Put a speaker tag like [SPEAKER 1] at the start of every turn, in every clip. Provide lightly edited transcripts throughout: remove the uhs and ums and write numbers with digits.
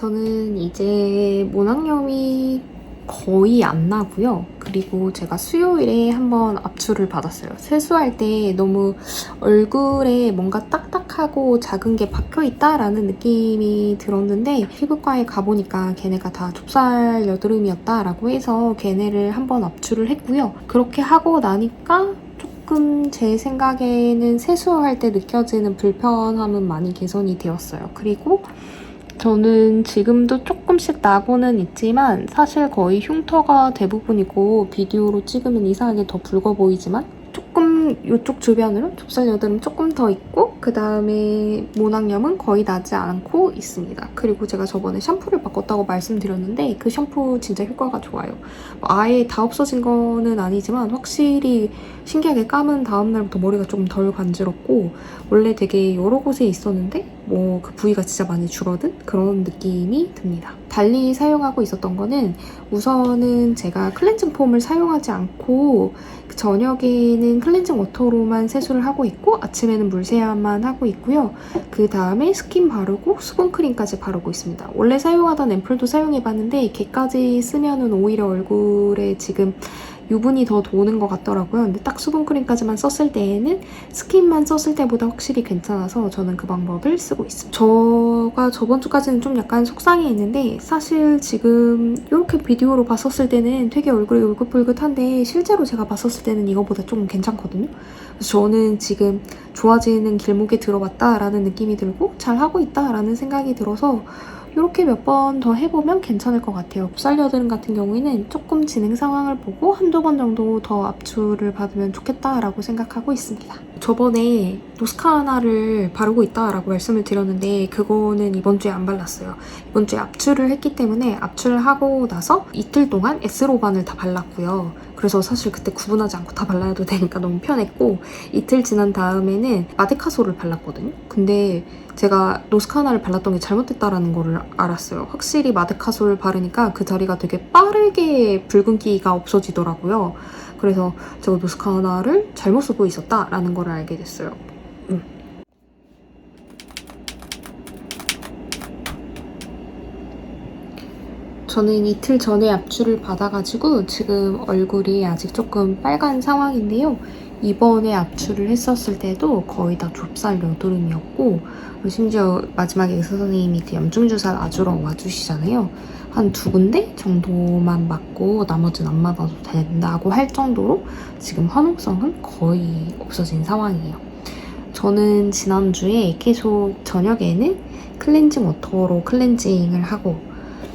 [SPEAKER 1] 저는 이제 모낭염이 거의 안 나고요. 그리고 제가 수요일에 한번 압출을 받았어요. 세수할 때 너무 얼굴에 뭔가 딱딱하고 작은 게 박혀있다라는 느낌이 들었는데 피부과에 가보니까 걔네가 다 좁쌀 여드름이었다라고 해서 걔네를 한번 압출을 했고요. 그렇게 하고 나니까 조금 제 생각에는 세수할 때 느껴지는 불편함은 많이 개선이 되었어요. 그리고 저는 지금도 조금씩 나고는 있지만 사실 거의 흉터가 대부분이고 비디오로 찍으면 이상하게 더 붉어 보이지만 조금 이쪽 주변으로 좁쌀 여드름 조금 더 있고 그 다음에 모낭염은 거의 나지 않고 있습니다. 그리고 제가 저번에 샴푸를 바꿨다고 말씀드렸는데 그 샴푸 진짜 효과가 좋아요. 아예 다 없어진 거는 아니지만 확실히 신기하게 감은 다음날부터 머리가 좀 덜 간지럽고 원래 되게 여러 곳에 있었는데 뭐 그 부위가 진짜 많이 줄어든 그런 느낌이 듭니다. 달리 사용하고 있었던 거는 우선은 제가 클렌징 폼을 사용하지 않고 저녁에는 클렌징 워터로만 세수를 하고 있고 아침에는 물세안만 하고 있고요. 그 다음에 스킨 바르고 수분크림까지 바르고 있습니다. 원래 사용하던 앰플도 사용해봤는데 걔까지 쓰면은 오히려 얼굴에 지금 유분이 더 도는 것 같더라고요. 근데 딱 수분크림까지만 썼을 때에는 스킨만 썼을 때보다 확실히 괜찮아서 저는 그 방법을 쓰고 있습니다. 제가 저번 주까지는 좀 약간 속상해했는데 사실 지금 이렇게 비디오로 봤었을 때는 되게 얼굴이 울긋불긋한데 실제로 제가 봤었을 때는 이거보다 조금 괜찮거든요. 그래서 저는 지금 좋아지는 길목에 들어왔다라는 느낌이 들고 잘하고 있다라는 생각이 들어서 이렇게 몇 번 더 해보면 괜찮을 것 같아요. 좁쌀 여드름 같은 경우에는 조금 진행 상황을 보고 한두 번 정도 더 압출을 받으면 좋겠다라고 생각하고 있습니다. 저번에 노스카나를 바르고 있다라고 말씀을 드렸는데 그거는 이번 주에 안 발랐어요. 이번 주에 압출을 했기 때문에 압출을 하고 나서 이틀 동안 에스로반을 다 발랐고요. 그래서 사실 그때 구분하지 않고 다 발라도 되니까 너무 편했고 이틀 지난 다음에는 마데카솔을 발랐거든요. 근데 제가 노스카나를 발랐던 게 잘못됐다라는 거를 알았어요. 확실히 마데카솔 바르니까 그 자리가 되게 빠르게 붉은기가 없어지더라고요. 그래서 제가 노스카나를 잘못 쓰고 있었다라는 걸 알게 됐어요. 저는 이틀 전에 압출을 받아가지고 지금 얼굴이 아직 조금 빨간 상황인데요. 이번에 압출을 했었을 때도 거의 다 좁쌀 여드름이었고 심지어 마지막에 의사 선생님이 그 염증주사 놔주러 와주시잖아요. 한 2군데 정도만 맞고 나머지는 안 맞아도 된다고 할 정도로 지금 화농성은 거의 없어진 상황이에요. 저는 지난주에 계속 저녁에는 클렌징 워터로 클렌징을 하고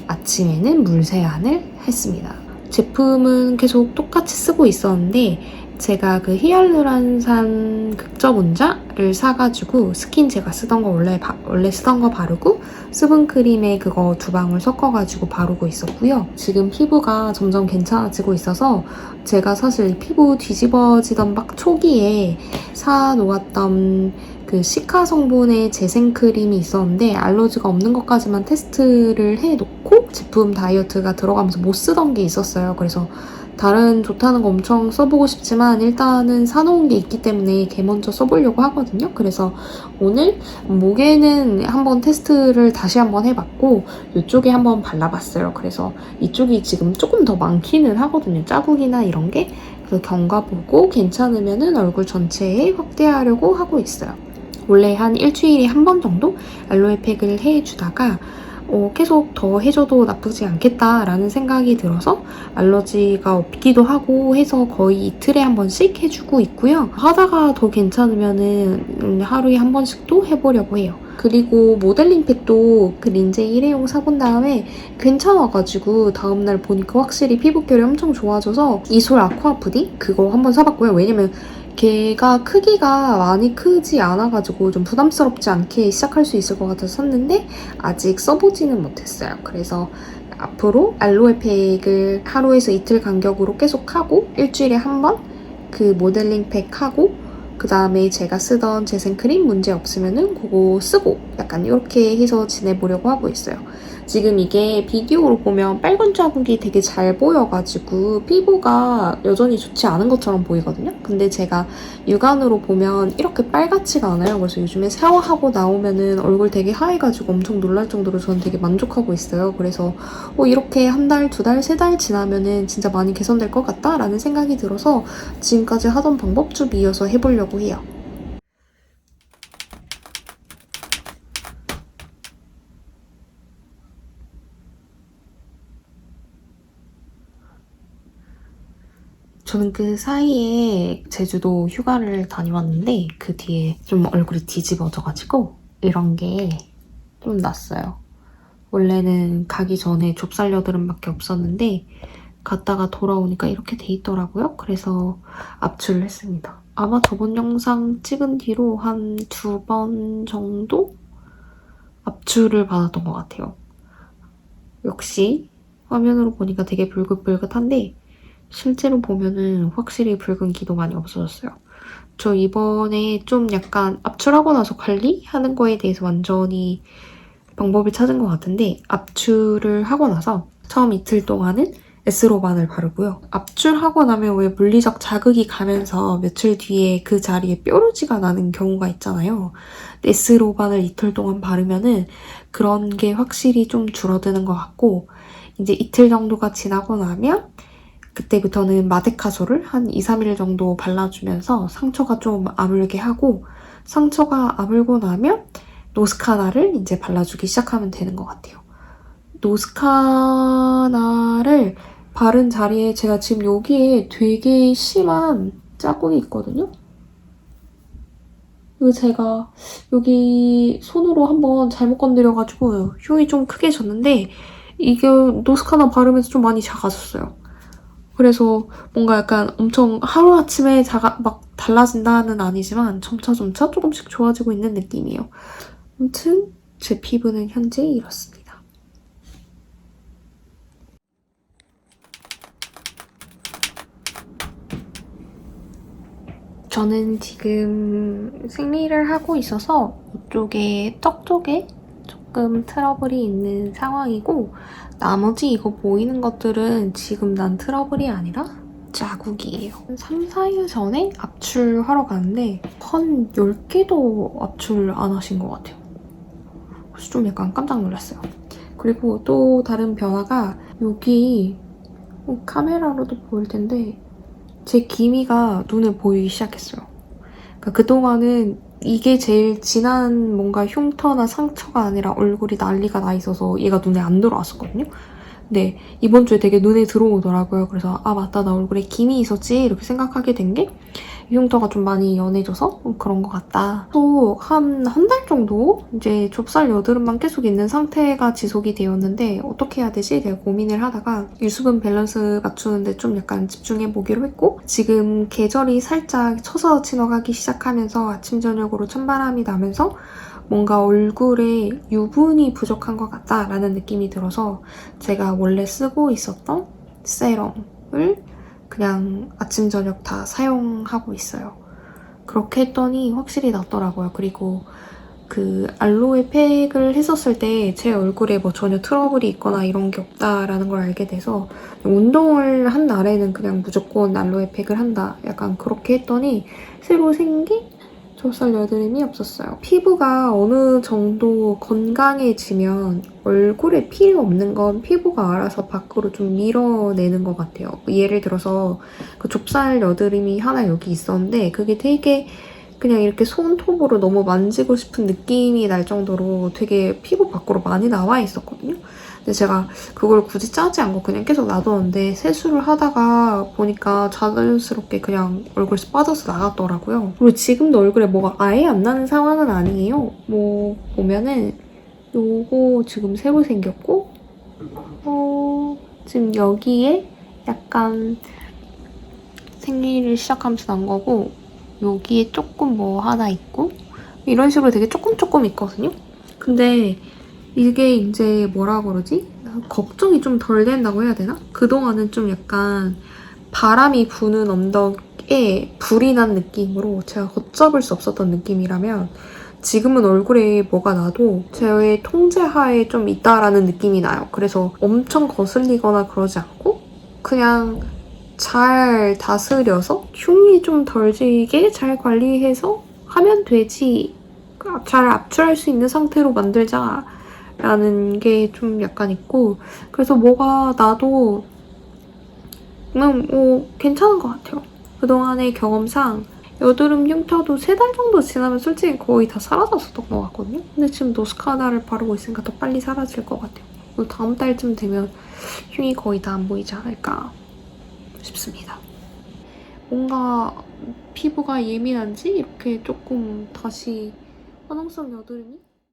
[SPEAKER 1] 아침에는 물세안을 했습니다. 제품은 계속 똑같이 쓰고 있었는데 제가 그 히알루론산 극저분자를 사가지고 스킨 제가 쓰던 거 원래 쓰던 거 바르고 수분크림에 그거 2방울 섞어가지고 바르고 있었고요. 지금 피부가 점점 괜찮아지고 있어서 제가 사실 피부 뒤집어지던 막 초기에 사놓았던 그 시카 성분의 재생크림이 있었는데 알러지가 없는 것까지만 테스트를 해놓고 제품 다이어트가 들어가면서 못 쓰던 게 있었어요. 그래서 다른 좋다는 거 엄청 써보고 싶지만 일단은 사놓은 게 있기 때문에 걔 먼저 써보려고 하거든요. 그래서 오늘 목에는 한번 테스트를 다시 한번 해봤고 이쪽에 한번 발라봤어요. 그래서 이쪽이 지금 조금 더 많기는 하거든요. 자국이나 이런 게. 그래서 경과보고 괜찮으면은 얼굴 전체에 확대하려고 하고 있어요. 원래 한 일주일에 한 번 정도 알로에 팩을 해주다가 계속 더 해줘도 나쁘지 않겠다라는 생각이 들어서 알러지가 없기도 하고 해서 거의 이틀에 한 번씩 해주고 있고요. 하다가 더 괜찮으면은 하루에 한 번씩도 해보려고 해요. 그리고 모델링 팩도 그 린제 일회용 사본 다음에 괜찮아가지고 다음날 보니까 확실히 피부결이 엄청 좋아져서 이솔 아쿠아 푸딩 그거 한번 사봤고요. 왜냐면 걔가 크기가 많이 크지 않아가지고 좀 부담스럽지 않게 시작할 수 있을 것 같아서 샀는데 아직 써보지는 못했어요. 그래서 앞으로 알로에 팩을 하루에서 이틀 간격으로 계속 하고 일주일에 한 번 그 모델링 팩 하고 그 다음에 제가 쓰던 재생크림 문제 없으면은 그거 쓰고 약간 이렇게 해서 지내보려고 하고 있어요. 지금 이게 비디오로 보면 빨간 자국이 되게 잘 보여가지고 피부가 여전히 좋지 않은 것처럼 보이거든요. 근데 제가 육안으로 보면 이렇게 빨갛지가 않아요. 그래서 요즘에 샤워하고 나오면은 얼굴 되게 하얘가지고 엄청 놀랄 정도로 저는 되게 만족하고 있어요. 그래서 이렇게 한 달, 두 달, 세 달 지나면은 진짜 많이 개선될 것 같다라는 생각이 들어서 지금까지 하던 방법 좀 이어서 해보려고 해요. 저는 그 사이에 제주도 휴가를 다녀왔는데 그 뒤에 좀 얼굴이 뒤집어져가지고 이런 게 좀 났어요. 원래는 가기 전에 좁쌀 여드름밖에 없었는데 갔다가 돌아오니까 이렇게 돼 있더라고요. 그래서 압출을 했습니다. 아마 저번 영상 찍은 뒤로 한 2번 정도 압출을 받았던 것 같아요. 역시 화면으로 보니까 되게 붉긋붉긋한데 실제로 보면은 확실히 붉은기도 많이 없어졌어요. 저 이번에 좀 약간 압출하고 나서 관리하는 거에 대해서 완전히 방법을 찾은 것 같은데 압출을 하고 나서 처음 이틀 동안은 에스로반을 바르고요. 압출하고 나면 왜 물리적 자극이 가면서 며칠 뒤에 그 자리에 뾰루지가 나는 경우가 있잖아요. 에스로반을 이틀 동안 바르면은 그런 게 확실히 좀 줄어드는 것 같고 이제 이틀 정도가 지나고 나면 그때부터는 마데카솔을 한 2, 3일 정도 발라주면서 상처가 좀 아물게 하고 상처가 아물고 나면 노스카나를 이제 발라주기 시작하면 되는 것 같아요. 노스카나를 바른 자리에 제가 지금 여기에 되게 심한 자국이 있거든요. 이거 제가 여기 손으로 한번 잘못 건드려가지고 흉이 좀 크게 졌는데 이게 노스카나 바르면서 좀 많이 작아졌어요. 그래서 뭔가 약간 엄청 하루아침에 막 달라진다는 아니지만 점차점차 조금씩 좋아지고 있는 느낌이에요. 아무튼 제 피부는 현재 이렇습니다. 저는 지금 생리를 하고 있어서 이쪽에 턱 쪽에 조금 트러블이 있는 상황이고 나머지 이거 보이는 것들은 지금 난 트러블이 아니라 자국이에요. 3, 4일 전에 압출하러 갔는데 한 10개도 압출 안 하신 것 같아요. 그래서 좀 약간 깜짝 놀랐어요. 그리고 또 다른 변화가 여기 카메라로도 보일 텐데 제 기미가 눈에 보이기 시작했어요. 그러니까 그동안은 이게 제일 진한 뭔가 흉터나 상처가 아니라 얼굴이 난리가 나 있어서 얘가 눈에 안 들어왔었거든요. 근데 이번 주에 되게 눈에 들어오더라고요. 그래서 아 맞다 나 얼굴에 김이 있었지 이렇게 생각하게 된 게 흉터가 좀 많이 연해져서 그런 것 같다. 또 한 달 정도 이제 좁쌀 여드름만 계속 있는 상태가 지속이 되었는데 어떻게 해야 되지? 내가 고민을 하다가 유수분 밸런스 맞추는데 좀 약간 집중해보기로 했고 지금 계절이 살짝 쳐서 지나가기 시작하면서 아침 저녁으로 찬바람이 나면서 뭔가 얼굴에 유분이 부족한 것 같다라는 느낌이 들어서 제가 원래 쓰고 있었던 세럼을 그냥 아침 저녁 다 사용하고 있어요. 그렇게 했더니 확실히 낫더라고요. 그리고 그 알로에 팩을 했었을 때 제 얼굴에 뭐 전혀 트러블이 있거나 이런 게 없다라는 걸 알게 돼서 운동을 한 날에는 그냥 무조건 알로에 팩을 한다. 약간 그렇게 했더니 새로 생긴 좁쌀 여드름이 없었어요. 피부가 어느 정도 건강해지면 얼굴에 필요 없는 건 피부가 알아서 밖으로 좀 밀어내는 것 같아요. 예를 들어서 그 좁쌀 여드름이 하나 여기 있었는데 그게 되게 그냥 이렇게 손톱으로 너무 만지고 싶은 느낌이 날 정도로 되게 피부 밖으로 많이 나와 있었거든요. 근데 제가 그걸 굳이 짜지 않고 그냥 계속 놔뒀는데 세수를 하다가 보니까 자연스럽게 그냥 얼굴에서 빠져서 나갔더라고요. 그리고 지금도 얼굴에 뭐가 아예 안 나는 상황은 아니에요. 뭐 보면은 요거 지금 새로 생겼고 지금 여기에 약간 생리를 시작하면서 난 거고 여기에 조금 뭐 하나 있고 이런 식으로 되게 조금 있거든요. 근데 이게 이제 뭐라 그러지? 걱정이 좀 덜 된다고 해야 되나? 그동안은 좀 약간 바람이 부는 언덕에 불이 난 느낌으로 제가 걷잡을 수 없었던 느낌이라면 지금은 얼굴에 뭐가 나도 저의 통제하에 좀 있다라는 느낌이 나요. 그래서 엄청 거슬리거나 그러지 않고 그냥 잘 다스려서 흉이 좀 덜 지게 잘 관리해서 하면 되지. 잘 압출할 수 있는 상태로 만들자라는 게 좀 약간 있고, 그래서 뭐가 나도 그냥 괜찮은 것 같아요. 그동안의 경험상 여드름 흉터도 3달 정도 지나면 솔직히 거의 다 사라졌었던 것 같거든요. 근데 지금 노스카나를 바르고 있으니까 더 빨리 사라질 것 같아요. 다음 달쯤 되면 흉이 거의 다 안 보이지 않을까 싶습니다. 뭔가 피부가 예민한지 이렇게 조금 다시 화농성 여드름이